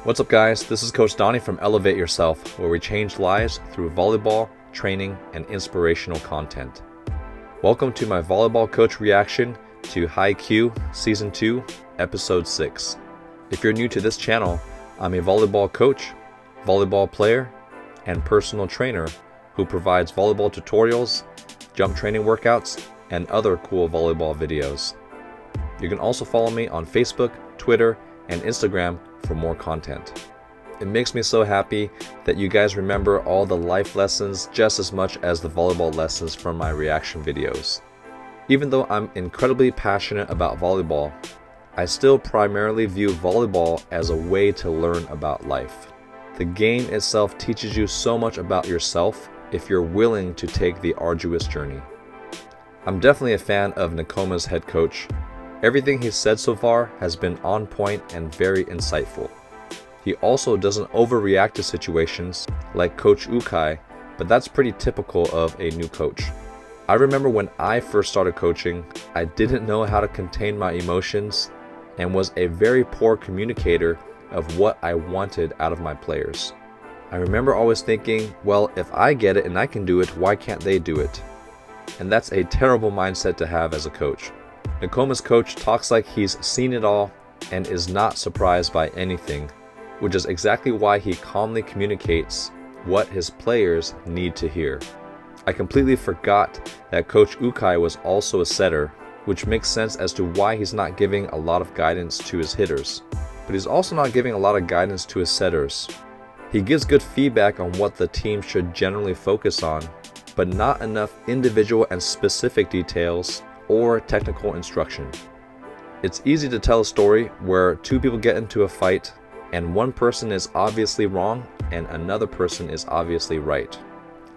What's up guys, this is Coach Donny from Elevate Yourself, where we change lives through volleyball, training, and inspirational content. Welcome to my volleyball coach reaction to Haikyuu Season 2, Episode 6. If you're new to this channel, I'm a volleyball coach, volleyball player, and personal trainer who provides volleyball tutorials, jump training workouts, and other cool volleyball videos. You can also follow me on Facebook, Twitter, and Instagram for more content. It makes me so happy that you guys remember all the life lessons just as much as the volleyball lessons from my reaction videos. Even though I'm incredibly passionate about volleyball, I still primarily view volleyball as a way to learn about life. The game itself teaches you so much about yourself if you're willing to take the arduous journey. I'm definitely a fan of Nakoma's head coach. Everything he's said so far has been on point and very insightful. He also doesn't overreact to situations like Coach Ukai, but that's pretty typical of a new coach. I remember when I first started coaching, I didn't know how to contain my emotions and was a very poor communicator of what I wanted out of my players. I remember always thinking, well, if I get it and I can do it, why can't they do it? And that's a terrible mindset to have as a coach. Nakoma's coach talks like he's seen it all and is not surprised by anything, which is exactly why he calmly communicates what his players need to hear. I completely forgot that Coach Ukai was also a setter, which makes sense as to why he's not giving a lot of guidance to his hitters. But he's also not giving a lot of guidance to his setters. He gives good feedback on what the team should generally focus on, but not enough individual and specific details or technical instruction. It's easy to tell a story where two people get into a fight and one person is obviously wrong and another person is obviously right.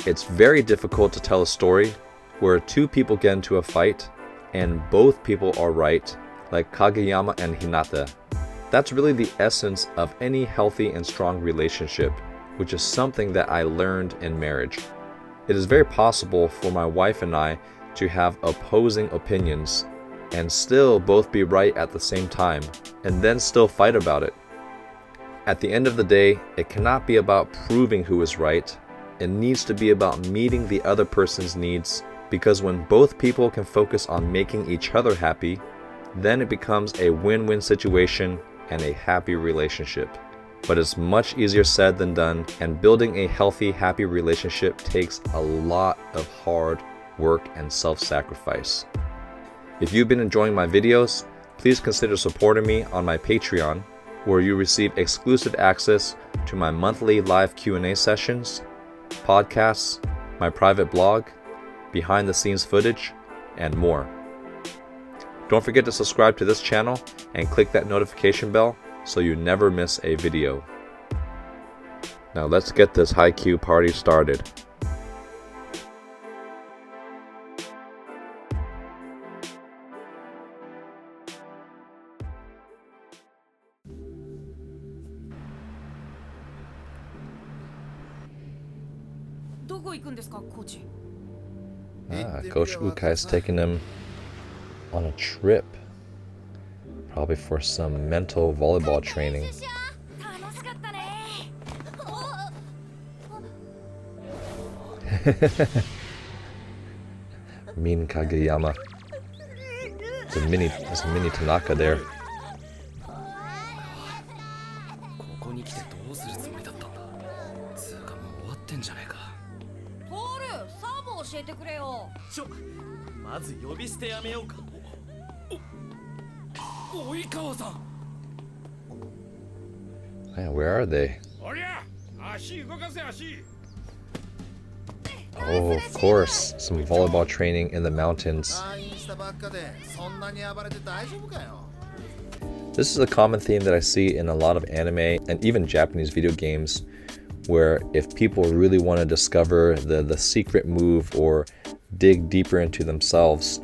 It's very difficult to tell a story where two people get into a fight and both people are right, like Kageyama and Hinata. That's really the essence of any healthy and strong relationship, which is something that I learned in marriage. It is very possible for my wife and I to have opposing opinions and still both be right at the same time, and then still fight about it. At the end of the day, it cannot be about proving who is right. It needs to be about meeting the other person's needs, because when both people can focus on making each other happy, then it becomes a win-win situation and a happy relationship. But it's much easier said than done, and building a healthy, happy relationship takes a lot of hard work and self-sacrifice. If you've been enjoying my videos, please consider supporting me on my Patreon, where you receive exclusive access to my monthly live Q&A sessions, podcasts, my private blog, behind-the-scenes footage, and more. Don't forget to subscribe to this channel and click that notification bell so you never miss a video. Now let's get this Haikyuu party started. Coach Ukai is taking him on a trip, probably for some mental volleyball training. Mean Kageyama. There's a mini Tanaka there. Man, where are they? Oh, of course, some volleyball training in the mountains. This is a common theme that I see in a lot of anime and even Japanese video games, where if people really want to discover the secret move or dig deeper into themselves,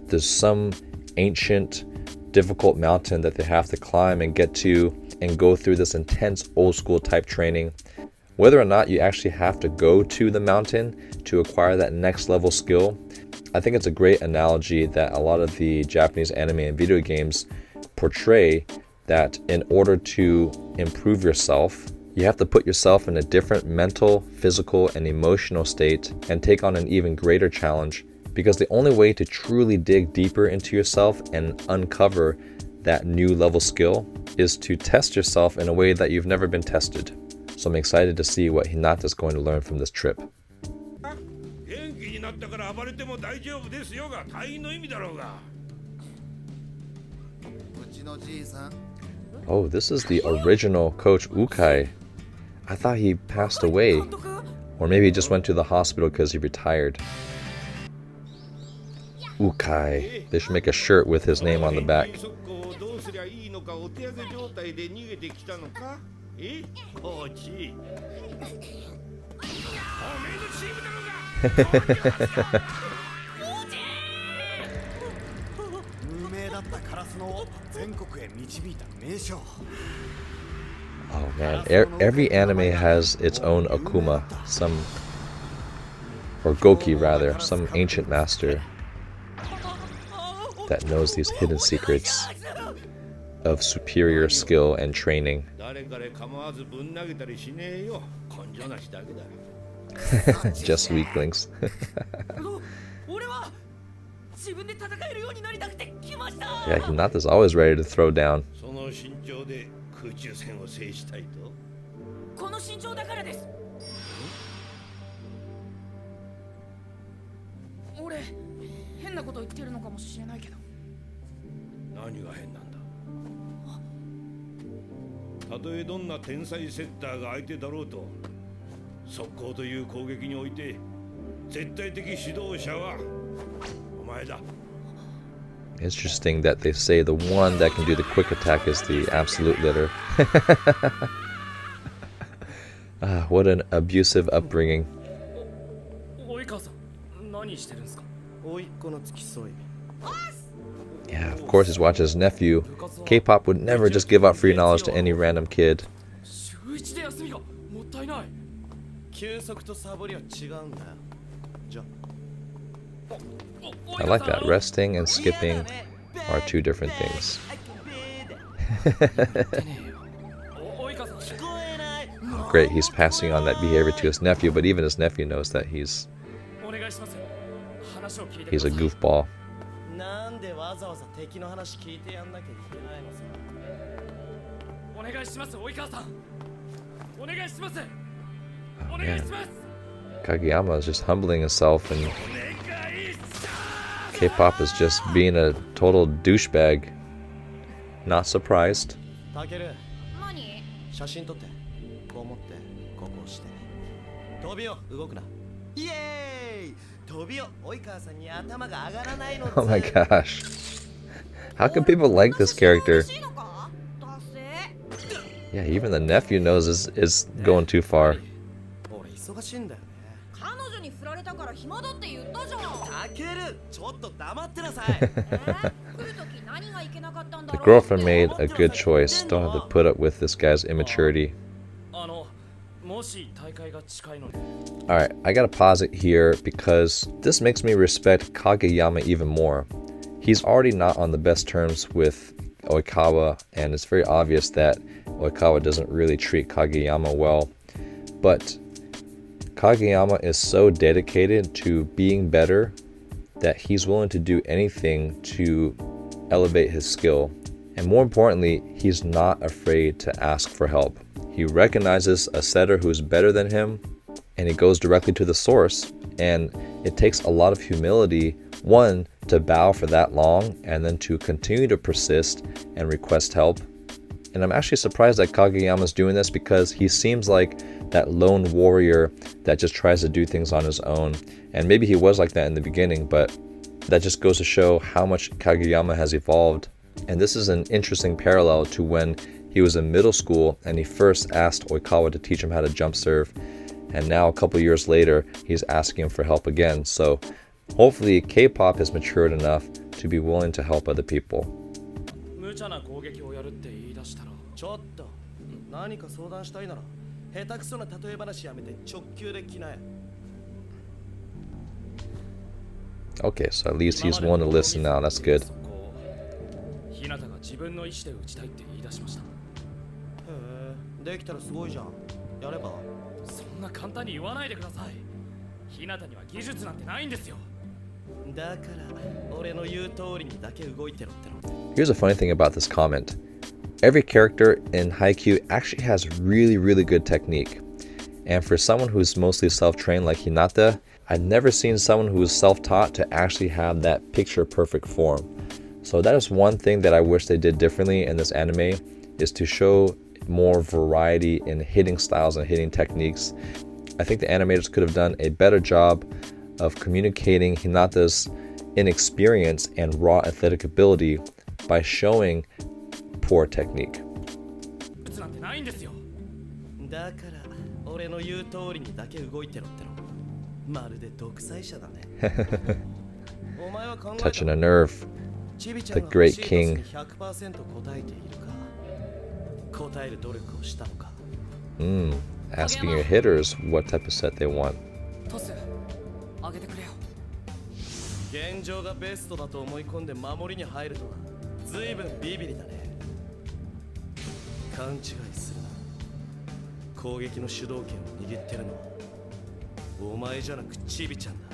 there's some ancient, difficult mountain that they have to climb and get to and go through this intense old school type training. Whether or not you actually have to go to the mountain to acquire that next level skill, I think it's a great analogy that a lot of the Japanese anime and video games portray that in order to improve yourself, you have to put yourself in a different mental, physical, and emotional state and take on an even greater challenge, because the only way to truly dig deeper into yourself and uncover that new level skill is to test yourself in a way that you've never been tested. So I'm excited to see what Hinata is going to learn from this trip. Oh, this is the original Coach Ukai. I thought he passed away. Or maybe he just went to the hospital because he retired. Ukai. They should make a shirt with his name on the back. Oh man, every anime has its own Akuma, or Goki rather, some ancient master that knows these hidden secrets of superior skill and training. Just weaklings. Yeah, Hinata's always ready to throw down. Interesting that they say the one that can do the quick attack is the absolute leader. What an abusive upbringing. Yeah, of course he's watching his nephew. K-pop would never just give out free knowledge to any random kid. I like that. Resting and skipping are two different things. Oh, great, he's passing on that behavior to his nephew, but even his nephew knows that he's a goofball. Oh, man. Kageyama is just humbling himself, and K-pop is just being a total douchebag. Not surprised. Oh my gosh. How can people like this character? Yeah, even the nephew knows is going too far. The girlfriend made a good choice. Don't have to put up with this guy's immaturity. Alright, I gotta pause it here because this makes me respect Kageyama even more. He's already not on the best terms with Oikawa, and it's very obvious that Oikawa doesn't really treat Kageyama well. But Kageyama is so dedicated to being better that he's willing to do anything to elevate his skill. And more importantly, he's not afraid to ask for help. He recognizes a setter who's better than him, and he goes directly to the source. And it takes a lot of humility, one, to bow for that long, and then to continue to persist and request help. And I'm actually surprised that Kageyama's doing this, because he seems like that lone warrior that just tries to do things on his own. And maybe he was like that in the beginning, but that just goes to show how much Kageyama has evolved. And this is an interesting parallel to when he was in middle school and he first asked Oikawa to teach him how to jump serve. And now a couple years later, he's asking him for help again. So hopefully K-pop has matured enough to be willing to help other people. Okay, so at least he's willing to listen now. That's good. 自分の意思で打ちたいって言い出しました。へえ、できたらすごいじゃん。やれば。そんな簡単に言わないでください。日向には技術なんてないんですよ。だから俺の言う通りにだけ動いてろっての。 Here's a funny thing about this comment. Every character in Haikyuu actually has really good technique. And for someone who's mostly self-trained like Hinata, I've never seen someone who is self-taught to actually have that picture-perfect form. So that is one thing that I wish they did differently in this anime, is to show more variety in hitting styles and hitting techniques. I think the animators could have done a better job of communicating Hinata's inexperience and raw athletic ability by showing poor technique. だから俺の言う通りにだけ動いてろっての。まるで独裁者だね。Touching a nerve. The great king. Asking your hitters what type of set they want. 現状がベストだと思い込んで守りに入るとは随分ビビリだね。勘違いするな。攻撃の主導権を握ってるのはお前じゃなくチビちゃんだ。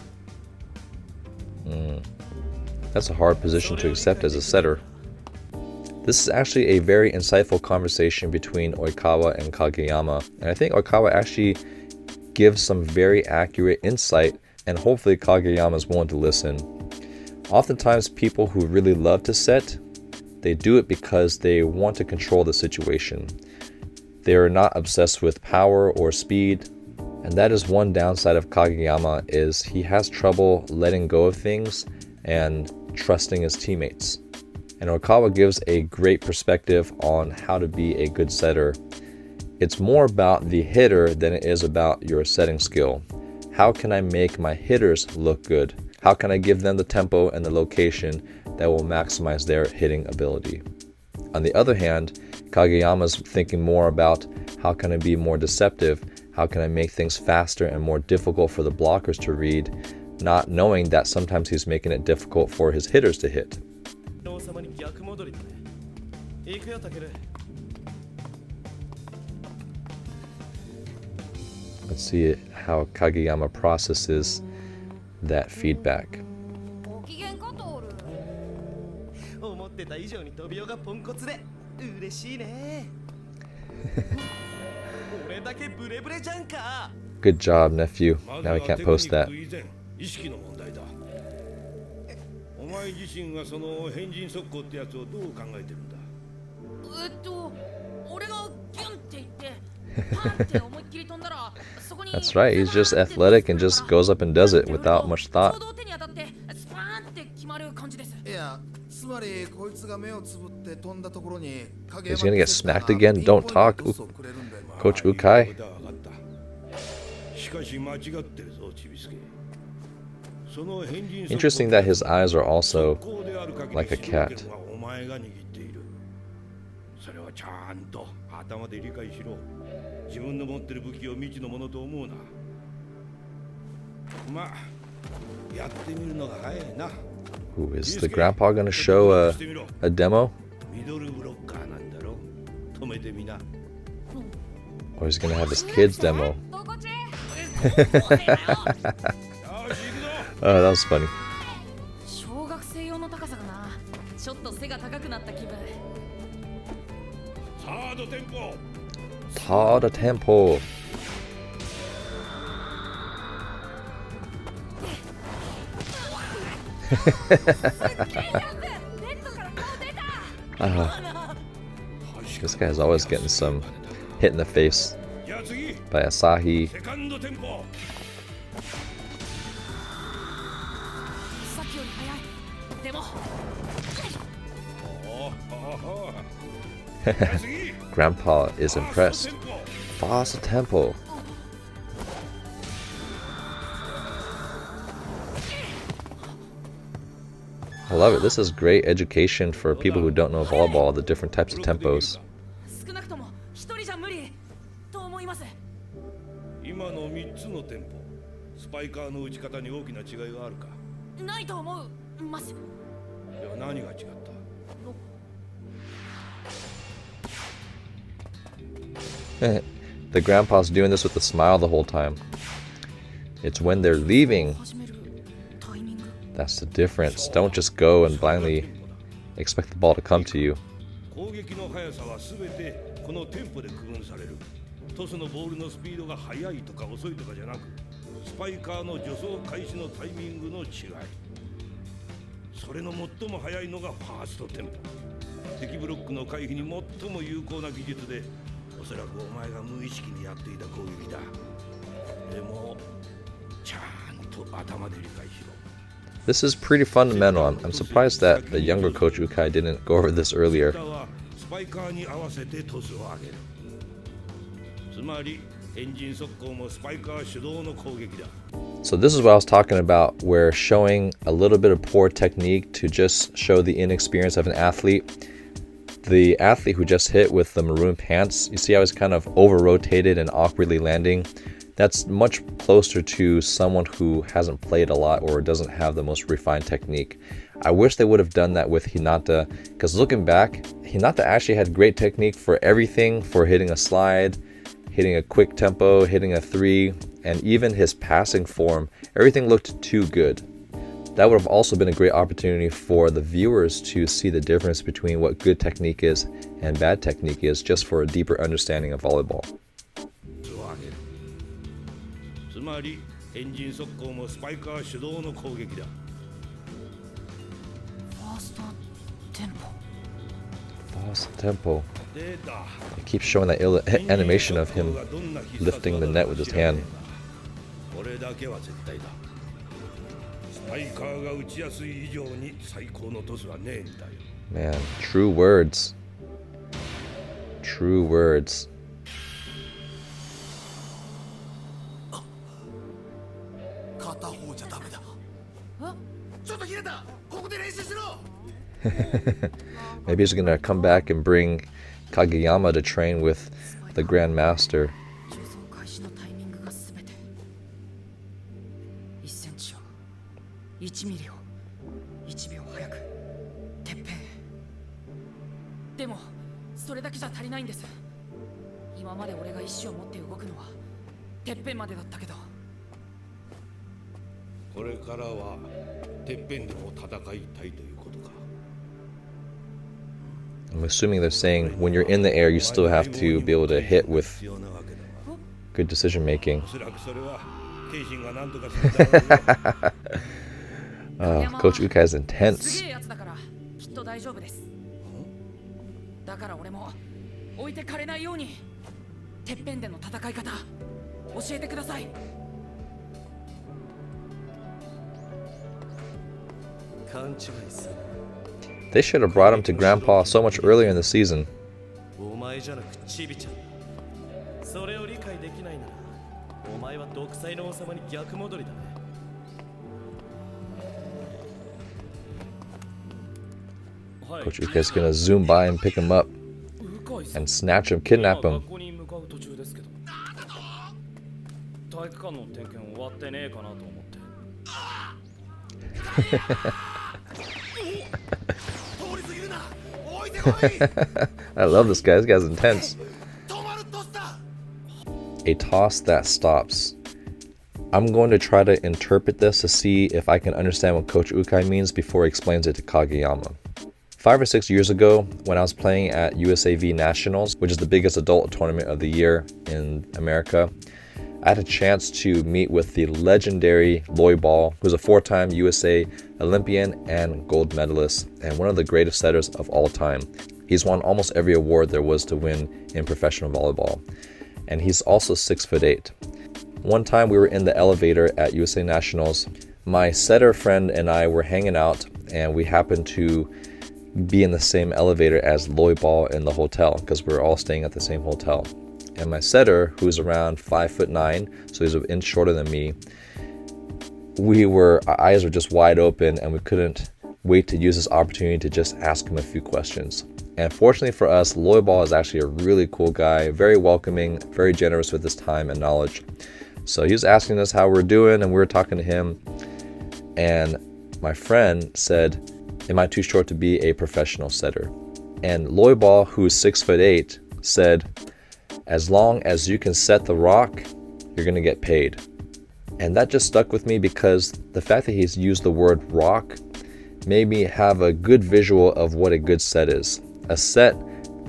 That's a hard position to accept as a setter. This is actually a very insightful conversation between Oikawa and Kageyama, and I think Oikawa actually gives some very accurate insight, and hopefully Kageyama is willing to listen. Oftentimes people who really love to set, they do it because they want to control the situation. They are not obsessed with power or speed, and that is one downside of Kageyama, is he has trouble letting go of things and trusting his teammates. And Oikawa gives a great perspective on how to be a good setter. It's more about the hitter than it is about your setting skill. How can I make my hitters look good? How can I give them the tempo and the location that will maximize their hitting ability? On the other hand, Kageyama's thinking more about how can I be more deceptive? How can I make things faster and more difficult for the blockers to read, not knowing that sometimes he's making it difficult for his hitters to hit. Let's see how Kageyama processes that feedback. Good job, nephew. Now I can't post that. お前自身がその変人速攻ってやつをどう考えてるんだ。俺がギュンって言ってパンって思いっきり飛んだらそこに That's right, he's just athletic and just goes up and does it without much thought. いや、つまりこいつが目をつぶって飛んだところに He's gonna get smacked again? Don't talk, Coach Ukai. しかし間違ってるぞ、ちびすけ。 Interesting that his eyes are also like a cat. Ooh, is the grandpa gonna show a demo? Or he's gonna have his kids demo? Oh, that was funny. 小学生用の高さかな。ちょっと背が高くなった気分。サードテンポ。Third tempo. This guy's always getting some hit in the face by Asahi. Grandpa is impressed. Fast tempo. I love it. This is great education for people who don't know volleyball, the different types of tempos. 今の3つのテンポ、スパイカーの打ち方に大きな違いがあるか。ないと思うます。では何が違った？ The grandpa's doing this with a smile the whole time. It's when they're leaving. That's the difference. Don't just go and blindly expect the ball to come to you. 攻撃の速さはすべてこのテンポで区分される。トスのボールのスピードが速いとか遅いとかじゃなく、スパイカーの助走開始のタイミングの違い。それの最も速いのがファーストテンポ。敵ブロックの回避に最も有効な技術で、おそらくお前が無意識にやっていた攻撃だ。でも、ちゃんと頭で理解しろ。This is pretty fundamental. I'm surprised that the younger coach Ukai didn't go over this earlier. So this is what I was talking about, where showing a little bit of poor technique to just show the inexperience of an athlete. The athlete who just hit with the maroon pants, you see how he's kind of over-rotated and awkwardly landing? That's much closer to someone who hasn't played a lot or doesn't have the most refined technique. I wish they would have done that with Hinata, because looking back, Hinata actually had great technique for everything, for hitting a slide, hitting a quick tempo, hitting a three, and even his passing form. Everything looked too good. That would have also been a great opportunity for the viewers to see the difference between what good technique is and bad technique is, just for a deeper understanding of volleyball. つまりエンジン速攻もスパイカー主導の攻撃だ。ファーストテンポ。Fast tempo. It keeps showing that animation of him lifting the net with his hand. これだけは絶対だ。スパイカーが打ちやすい以上に最高のトスはねえんだよ。Man, true words. True words. 片方じゃダメだ。ちょっと切れた。ここで練習しろ。Maybe he's gonna come back and bring Kageyama to train with the Grandmaster. 1センチを1ミリを1秒早くてっぺん。でもそれだけじゃ足りないんです。今まで俺が意志を持って動くのはてっぺんまでだったけど。これからはてっぺんでも戦いたいということか。I'm assuming they're saying when you're in the air, you still have to be able to hit with good decision making. Coach Ukai is intense. だから俺も置いてかれないようにてっぺんでの戦い方教えてください。勘違いする。 They should have brought him to Grandpa so much earlier in the season. お前じゃなくチビちゃん。それを理解できないなら、お前は独裁の王様に逆戻りだね。Coach Ukai is gonna zoom by and pick him up and snatch him, kidnap him. 体育館の点検終わってねえかなと思って。I love this guy. This guy's intense. A toss that stops. I'm going to try to interpret this to see if I can understand what Coach Ukai means before he explains it to Kageyama. 5 or 6 years ago, when I was playing at USAV Nationals, which is the biggest adult tournament of the year in America, I had a chance to meet with the legendary Volleyball, who's a 4-time USA Olympian and gold medalist, and one of the greatest setters of all time. He's won almost every award there was to win in professional volleyball, and he's also 6'8". One time we were in the elevator at USA Nationals. My setter friend and I were hanging out, and we happened to be in the same elevator as Volleyball in the hotel, because we were all staying at the same hotel. And my setter, who's around 5'9", so he's an inch shorter than me, our eyes were just wide open, and we couldn't wait to use this opportunity to just ask him a few questions. And fortunately for us, Volleyball is actually a really cool guy, very welcoming, very generous with his time and knowledge. So he was asking us how we're doing, and we were talking to him. And my friend said, "Am I too short to be a professional setter?" And Volleyball, who's 6'8", said, As long as you can set the rock, you're going to get paid. And that just stuck with me because the fact that he's used the word rock made me have a good visual of what a good set is. A set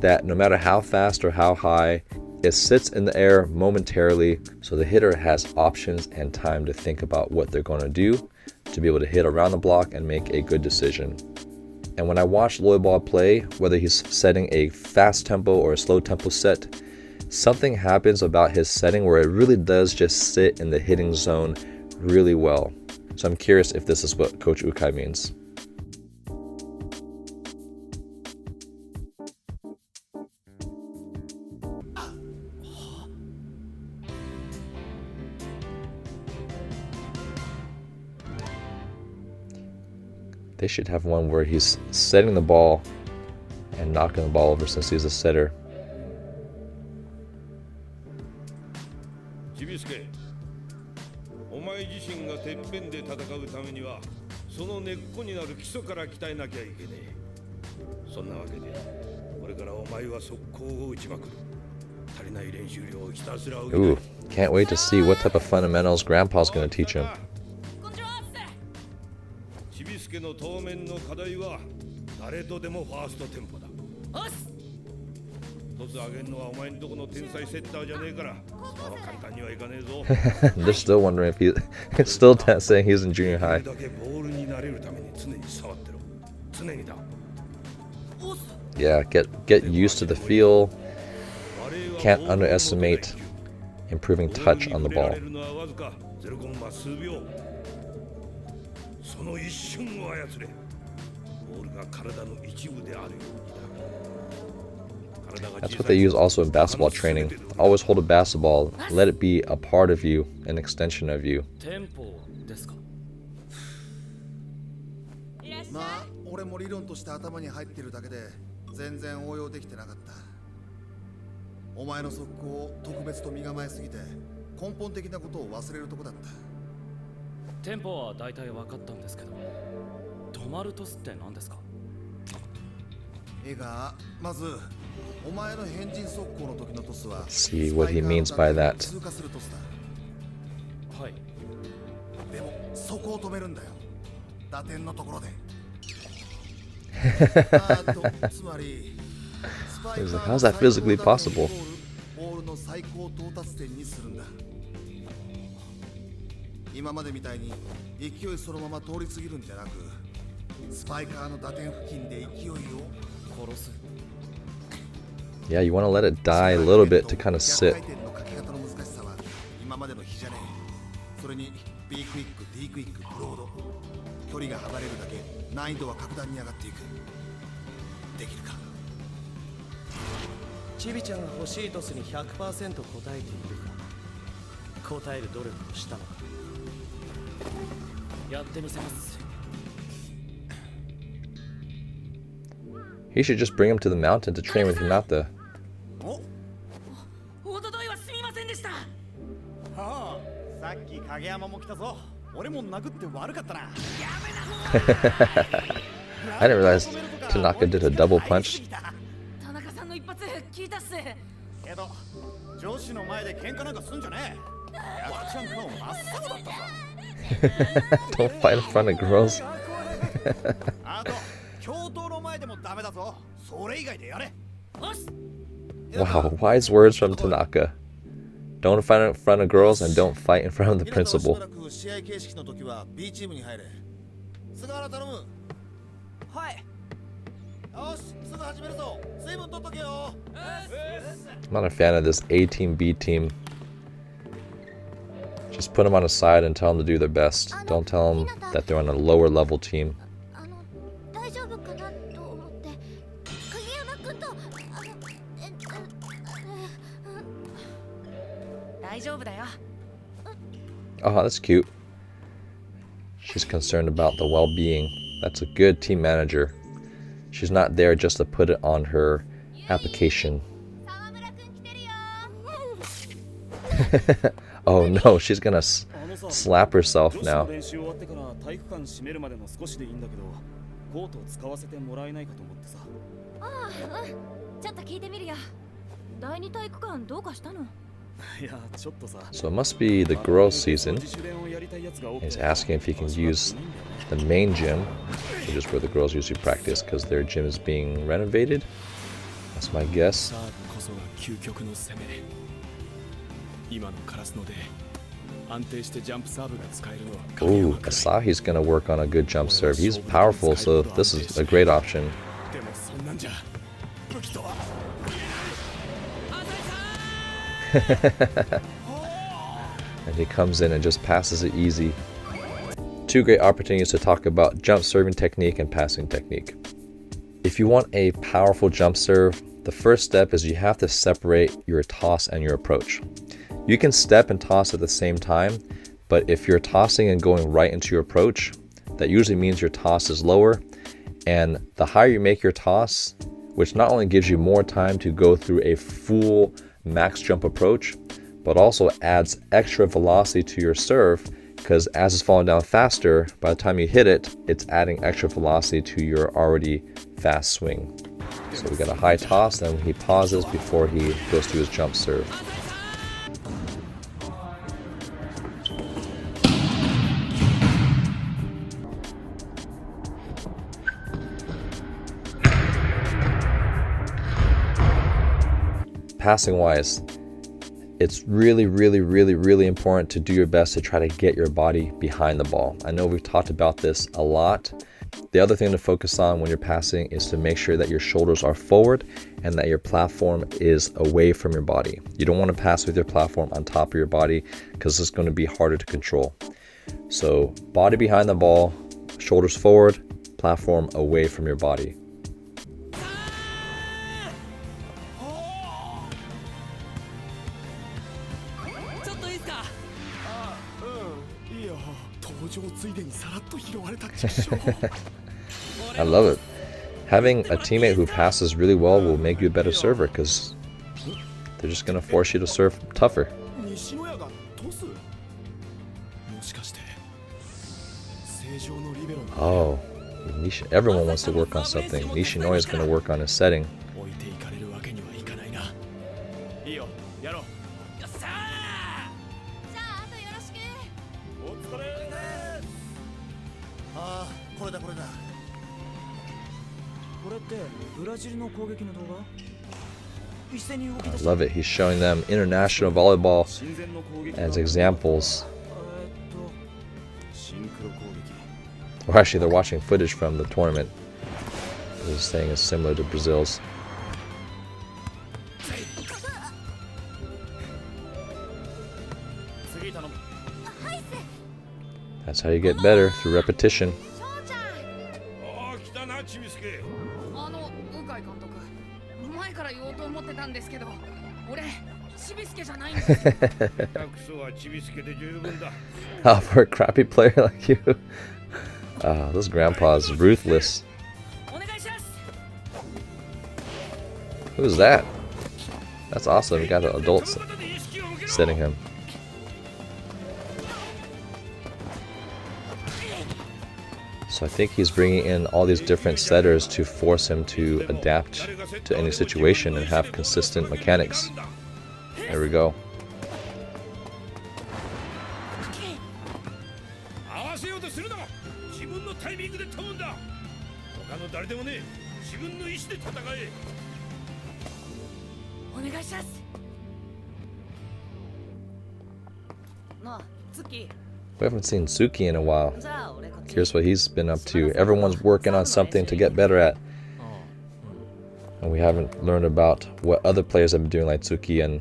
that no matter how fast or how high, it sits in the air momentarily, so the hitter has options and time to think about what they're going to do to be able to hit around the block and make a good decision. And when I watch Volleyball play, whether he's setting a fast tempo or a slow tempo set, something happens about his setting where it really does just sit in the hitting zone really well. So I'm curious if this is what Coach Ukai means. They should have one where he's setting the ball and knocking the ball over since he's a setter. ちびすけ、お前自身がてっぺんで戦うためにはその根っこになる基礎から鍛えなきゃいけねえ。そんなわけでこれからお前は速攻を打ちまくる。足りない練習量をひたすら補う。 Ooh, can't wait to see what type of fundamentals Grandpa's going to teach him. ちびすけの当面の課題は誰とでもファーストテンポだ。トス上げるのはお前んとこの天才セッターじゃねえから、そう簡単にはいかねえぞ。 They're still wondering if he's still saying he's in junior high. だけボールになれるために常に触ってろ。常にだ。 Yeah, get used to the feel. Can't underestimate improving touch on the ball. その一瞬を操れ。ボールが体の一部であるようにだ。 That's what they use also in basketball training. Always hold a basketball, let it be a part of you, an extension of you. まあ、俺も理論として頭に入ってるだけで全然応用できてなかった。お前の速攻を特別と身構えすぎて根本的なことを忘れるとこだった。テンポは大体分かったんですけど、止まるトスって何ですか？まずお前の変人速攻の時のトスは See what he means by that. 通過するトスだ。はい。でもそこを止めるんだよ。打点のところで。つまり He's like, how's that physically possible? ボールの最高到達点にするんだ。今までみたいに勢いそのまま通り過ぎるんじゃなく、スパイカーの打点付近で勢いを殺す。 Yeah, you want to let it die a little bit to kind of sit. 今までの比じゃねえ。それに B クイック、D クイック、ブロード。距離が離れるだけ難易度は格段に上がっていく。できるか？チビちゃんが欲しいトスに 100% 答えているか、答える努力をしたのか。やってみせます。 He should just bring him to the mountain to train with Hinata. おとといはすみませんでした。ああ、さっき影山も来たぞ。俺も殴って悪かったな。 I didn't realize Tanaka did a double punch. 田中さんの一発聞いたっす。けど上司の前で喧嘩なんかすんじゃねえ。やっちゃん顔真っ青だったぞ。 Don't fight in front of girls. あと教頭の前でもダメだぞ。それ以外でやれ。 Wow, wise words from Tanaka. Don't fight in front of girls and don't fight in front of the principal. 試合形式の時は B チームに入れ。菅原頼む。はい。よし、すぐ始めるぞ。水分取っとけよ。 I'm not a fan of this A team, B team. Just put them on a side and tell them to do their best. Don't tell them that they're on a lower level team. 大丈夫かなと思って。影山君と大丈夫だよ。 Oh, that's cute. She's concerned about the well-being. That's a good team manager. She's not there just to put it on her application. Oh no, she's gonna slap herself now. ちょっと聞いてみるよ。第二体育館どうかしたの？いやちょっとさ So it must be the girls' season. He's asking if he can use the main gym, which is where the girls usually practice, because their gym is being renovated. That's my guess. サーブこそが究極の攻め。今のカラスので安定してジャンプサーブが使えるのは Ooh, Asahi's gonna work on a good jump serve. He's powerful, so this is a great option. でもそんなんじゃ武器とは And he comes in and just passes it easy. Two great opportunities to talk about jump serving technique and passing technique. If you want a powerful jump serve, the first step is you have to separate your toss and your approach. You can step and toss at the same time, but if you're tossing and going right into your approach, that usually means your toss is lower, and the higher you make your toss, which not only gives you more time to go through a full max jump approach, but also adds extra velocity to your serve, because as it's falling down faster, by the time you hit it, it's adding extra velocity to your already fast swing. So we got a high toss, and he pauses before he goes to his jump serve. Passing wise, it's really important to do your best to try to get your body behind the ball. I know we've talked about this a lot. The other thing to focus on when you're passing is to make sure that your shoulders are forward and that your platform is away from your body. You don't want to pass with your platform on top of your body because it's going to be harder to control. So body behind the ball, shoulders forward, platform away from your body. I love it. Having a teammate who passes really well will make you a better server because they're just going to force you to serve tougher. Oh, everyone wants to work on something. Nishinoya is going to work on his setting. I love it. He's showing them international volleyball as examples. Or actually, they're watching footage from the tournament. This thing is similar to Brazil's. That's how you get better, through repetition. あの向井監督、前から言おうと思ってたんですけど、俺ちびすけじゃないんです。Oh, for a crappy player like you. This grandpa's ruthless. Who's that? That's awesome. You got the adults setting him. So I think he's bringing in all these different setters to force him to adapt to any situation and have consistent mechanics. There we go. We haven't seen Tsuki in a while. Here's what he's been up to. Everyone's working on something to get better at. And we haven't learned about what other players have been doing, like Tsuki and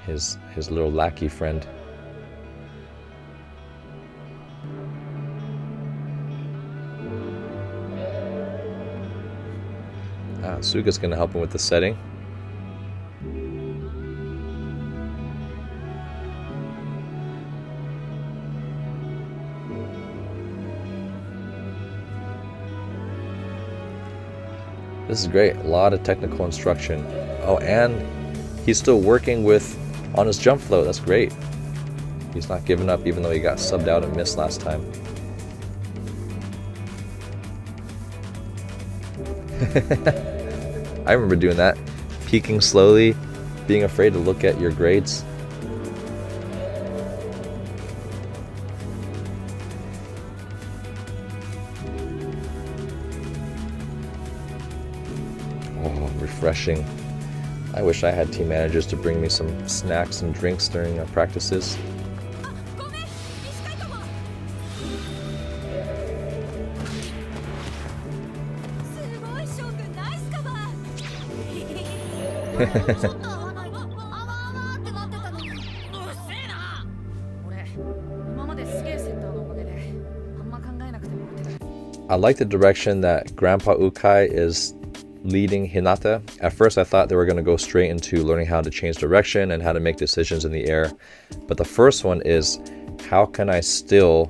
his little lackey friend. Suga's gonna help him with the setting. This is great. A lot of technical instruction. Oh, and he's still working on his jump float. That's great. He's not giving up even though he got subbed out and missed last time. I remember doing that. peeking slowly, being afraid to look at your grades. Oh, refreshing. I wish I had team managers to bring me some snacks and drinks during our practices. ごめん、短いかも。すごい、翔くん、ナイスカバー。ちょっと合わないと、あわあわってなってたのに。うっせえな。俺今まですげえセッターのおかげであんま考えなくても打てた。 I like the direction that Grandpa Ukai is leading Hinata. At first I thought they were going to go straight into learning how to change direction and how to make decisions in the air. But the first one is, how can I still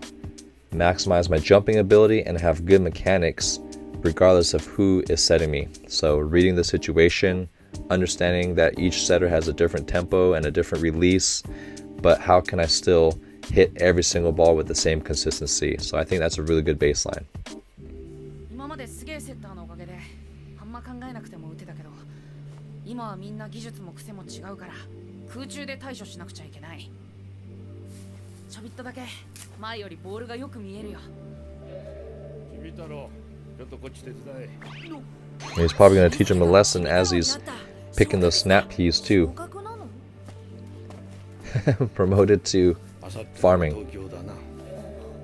maximize my jumping ability and have good mechanics regardless of who is setting me? So reading the situation, understanding that each setter has a different tempo and a different release, but how can I still hit every single ball with the same consistency? So I think that's a really good baseline. 今まですげえセッターのおかげであんま考えなくても打てたけど、今はみんな技術も癖も違うから空中で対処しなくちゃいけない。ちょびっとだけ前よりボールがよく見えるよ。君太郎、ちょっとこっち手伝え。 He's probably going to teach him a lesson as he's picking those snap peas too. 合格なの？ Promoted to あさって farming. 東京だな。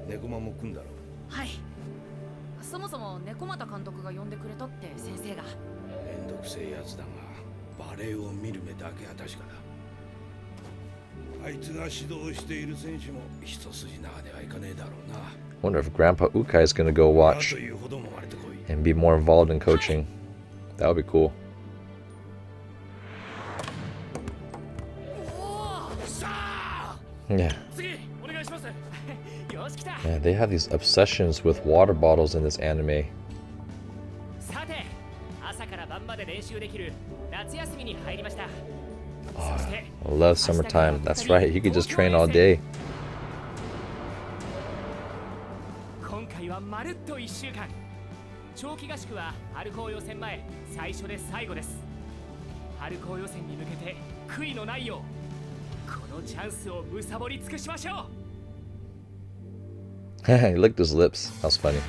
猫間も来んだろ。はい。そもそも猫又監督が呼んでくれたって先生が。めんどくせえやつだが、バレーを見る目だけは確かだ。あいつが指導している選手も一筋縄ではいかねえだろうな。 Wonder if Grandpa Ukai is going to go watch というほどもまれてこい。 and be more involved in coaching. That would be cool. Yeah. 次お願いします。よし来た。 Yeah, they have these obsessions with water bottles in this anime. さて、朝から晩まで練習できる夏休みに入りました。 Oh, そして I love summertime. That's right. You could just train all day. 今回はまるっと1週間。長期合宿は春高予選前最初で最後です。春高予選に向けて悔いのないようこのチャンスをむさぼり尽くしましょう。 He licked his lips. That was funny.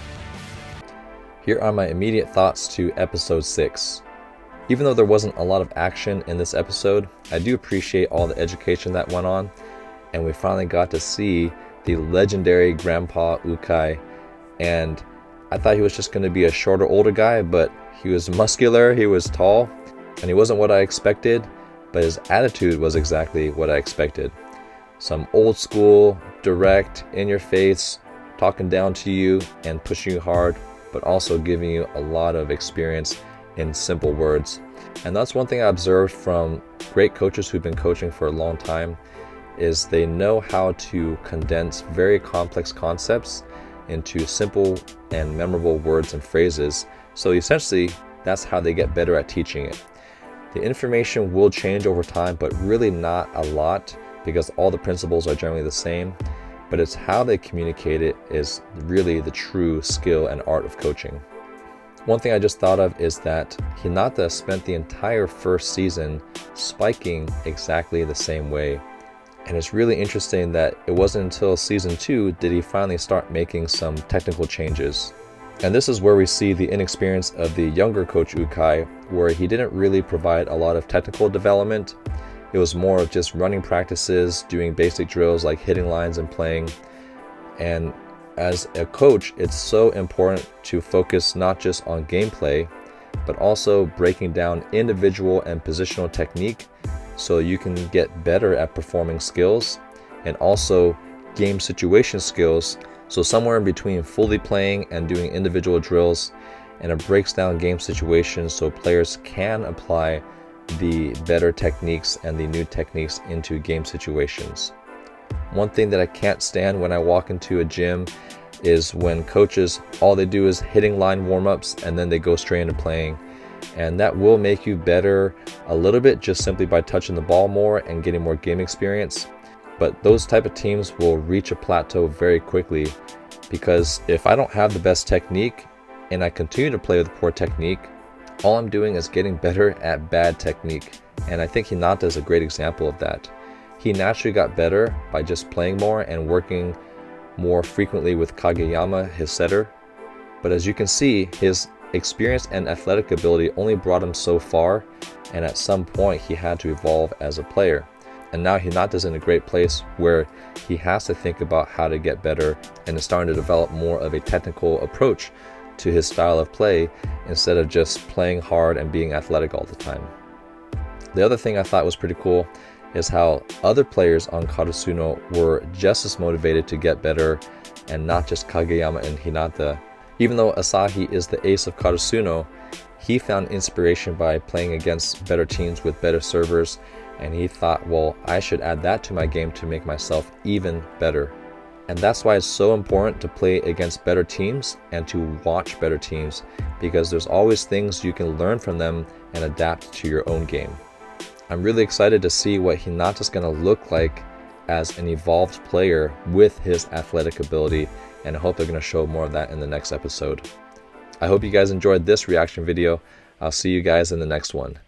Here are my immediate thoughts to episode 6. Even though there wasn't a lot of action in this episode, I do appreciate all the education that went on, and we finally got to see the legendary Grandpa Ukai. And I thought he was just going to be a shorter, older guy, but he was muscular, he was tall, and he wasn't what I expected, but his attitude was exactly what I expected. Some old school, direct, in your face, talking down to you and pushing you hard, but also giving you a lot of experience in simple words. And that's one thing I observed from great coaches who've been coaching for a long time, is they know how to condense very complex concepts into simple and memorable words and phrases. So essentially, that's how they get better at teaching it. The information will change over time, but really not a lot, because all the principles are generally the same. But it's how they communicate it is really the true skill and art of coaching. One thing I just thought of is that Hinata spent the entire first season spiking exactly the same way. And it's really interesting that it wasn't until season 2 did he finally start making some technical changes. And this is where we see the inexperience of the younger coach Ukai, where he didn't really provide a lot of technical development. It was more of just running practices, doing basic drills like hitting lines and playing. And as a coach, it's so important to focus not just on gameplay, but also breaking down individual and positional technique so you can get better at performing skills, and also game situation skills. So somewhere in between fully playing and doing individual drills, and it breaks down game situations so players can apply the better techniques and the new techniques into game situations. One thing that I can't stand when I walk into a gym is when coaches, all they do is hitting line warm-ups and then they go straight into playing. And that will make you better a little bit just simply by touching the ball more and getting more game experience. But those type of teams will reach a plateau very quickly, because if I don't have the best technique and I continue to play with poor technique, All I'm doing is getting better at bad technique, and I think Hinata is a great example of that. He naturally got better by just playing more and working more frequently with Kageyama, his setter. But as you can see, his experience and athletic ability only brought him so far, and at some point he had to evolve as a player. And now Hinata's in a great place where he has to think about how to get better and is starting to develop more of a technical approach to his style of play instead of just playing hard and being athletic all the time. The other thing I thought was pretty cool is how other players on Karasuno were just as motivated to get better, and not just Kageyama and Hinata. Even though Asahi is the ace of Karasuno, he found inspiration by playing against better teams with better servers, and he thought, well, I should add that to my game to make myself even better. And that's why it's so important to play against better teams and to watch better teams, because there's always things you can learn from them and adapt to your own game. I'm really excited to see what Hinata's going to look like as an evolved player with his athletic ability, and I hope they're going to show more of that in the next episode. I hope you guys enjoyed this reaction video. I'll see you guys in the next one.